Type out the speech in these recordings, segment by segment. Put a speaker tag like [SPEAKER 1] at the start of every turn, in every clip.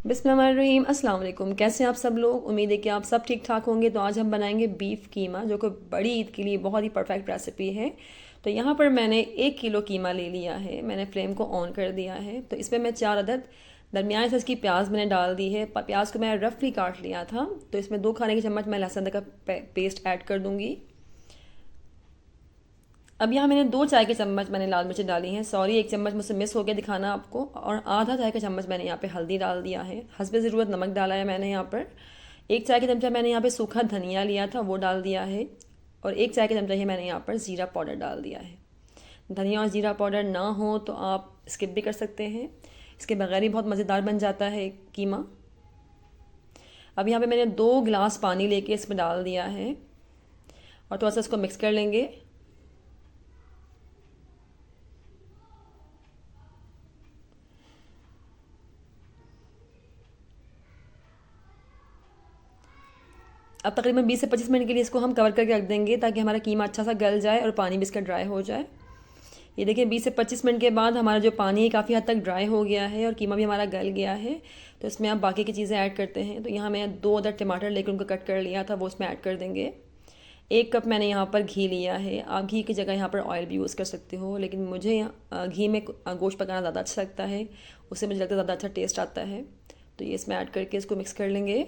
[SPEAKER 1] बिस्मिल्लाहिर्रहमानिर्रहीम। अस्सलाम वालेकुम। कैसे हैं आप सब लोग? उम्मीद है कि आप सब ठीक ठाक होंगे। तो आज हम बनाएंगे बीफ कीमा, जो कि बड़ी ईद के लिए बहुत ही परफेक्ट रेसिपी है। तो यहाँ पर मैंने 1 किलो कीमा ले लिया है। मैंने फ्लेम को ऑन कर दिया है। तो इसमें मैं 4 अदद दरमियाने साइज़ की प्याज मैंने डाल दी है। प्याज को मैं रफली काट लिया था। तो इसमें 2 खाने के चम्मच मैं लहसुन का पेस्ट ऐड कर दूँगी। अब यहाँ मैंने 2 चाय के चम्मच मैंने लाल मिर्च डाली हैं। सॉरी, 1 चम्मच मुझसे मिस हो गया दिखाना आपको। और आधा चाय का चम्मच मैंने यहाँ पे हल्दी डाल दिया है। हस्बे ज़रूरत नमक डाला है मैंने यहाँ पर। 1 चाय का चमचा मैंने यहाँ पे सूखा धनिया लिया था, वो डाल दिया है। और 1 चाय का चमचा ही मैंने यहाँ पर ज़ीरा पाउडर डाल दिया है। धनिया और ज़ीरा पाउडर ना हो तो आप स्किप भी कर सकते हैं। इसके बगैर ही बहुत मज़ेदार बन जाता है कीमा। अब यहाँ पे मैंने 2 गिलास पानी लेके इसमें डाल दिया है और थोड़ा सा इसको मिक्स कर लेंगे। अब तकरीबन 20 से 25 मिनट के लिए इसको हम कवर करके रख देंगे, ताकि हमारा कीमा अच्छा सा गल जाए और पानी भी इसका ड्राई हो जाए। ये देखिए 20 से 25 मिनट के बाद हमारा जो पानी है काफ़ी हद तक ड्राई हो गया है और कीमा भी हमारा गल गया है। तो इसमें आप बाकी की चीज़ें ऐड करते हैं। तो यहाँ मैं 2 अदद टमाटर लेकर उनको कट कर लिया था, वो इसमें ऐड कर देंगे। 1 कप मैंने यहाँ पर घी लिया है। आप घी की जगह यहाँ पर ऑयल भी यूज़ कर सकते हो, लेकिन मुझे घी में गोश्त पकाना ज़्यादा अच्छा लगता है। उससे मुझे लगता है ज़्यादा अच्छा टेस्ट आता है। तो ये इसमें ऐड करके इसको मिक्स कर लेंगे।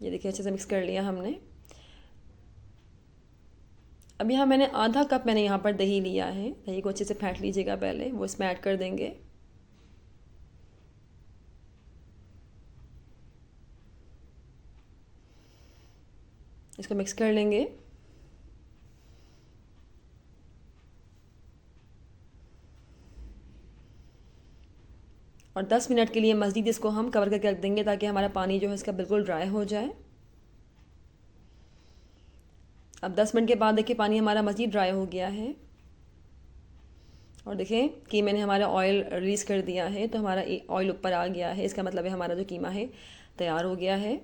[SPEAKER 1] ये देखिए अच्छे से मिक्स कर लिया हमने। अब यहाँ मैंने आधा कप मैंने यहाँ पर दही लिया है। दही को अच्छे से फेंट लीजिएगा पहले, वो इसमें ऐड कर देंगे। इसको मिक्स कर लेंगे। और 10 मिनट के लिए मज़ीद इसको हम कवर करके रख देंगे, ताकि हमारा पानी जो है इसका बिल्कुल ड्राई हो जाए। अब 10 मिनट के बाद देखिए पानी हमारा मज़ीद ड्राई हो गया है। और देखें कि मैंने हमारा ऑयल रिलीज़ कर दिया है, तो हमारा ऑयल ऊपर आ गया है। इसका मतलब है हमारा जो कीमा है तैयार हो गया है।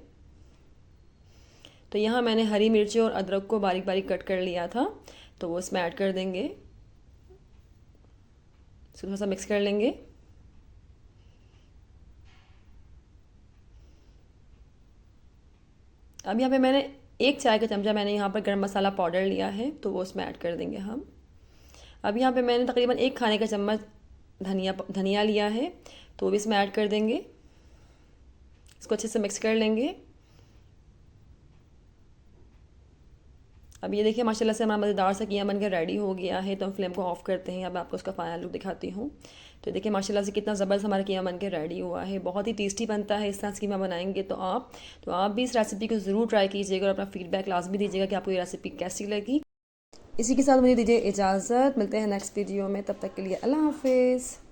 [SPEAKER 1] तो यहाँ मैंने हरी मिर्ची और अदरक को बारीक बारीक कट कर लिया था, तो वो इसमें ऐड कर देंगे। इसको थोड़ा सा मिक्स कर लेंगे। अब यहाँ पे मैंने 1 चाय का चमचा मैंने यहाँ पर गरम मसाला पाउडर लिया है, तो वो उसमें ऐड कर देंगे हम। अब यहाँ पे मैंने तकरीबन 1 खाने का चम्मच धनिया लिया है, तो वो भी इसमें ऐड कर देंगे। इसको अच्छे से मिक्स कर लेंगे। अब ये देखिए माशाल्लाह से हमारा मज़ेदार सा कीमा बनकर रेडी हो गया है। तो हम फ्लेम को ऑफ़ करते हैं। अब आपको उसका फाइनल लुक दिखाती हूँ। तो देखिए माशाल्लाह से कितना ज़बरदस्त हमारा कीमा बनकर रेडी हुआ है। बहुत ही टेस्टी बनता है इस तरह से कीमा बनाएंगे तो आप भी इस रेसिपी को ज़रूर ट्राई कीजिएगा और अपना फीडबैक लाजमी दीजिएगा कि आपको ये रेसिपी कैसी लगी। इसी के साथ मुझे दीजिए इजाज़त। मिलते हैं नेक्स्ट वीडियो में, तब तक के लिए अल्लाह हाफिज़।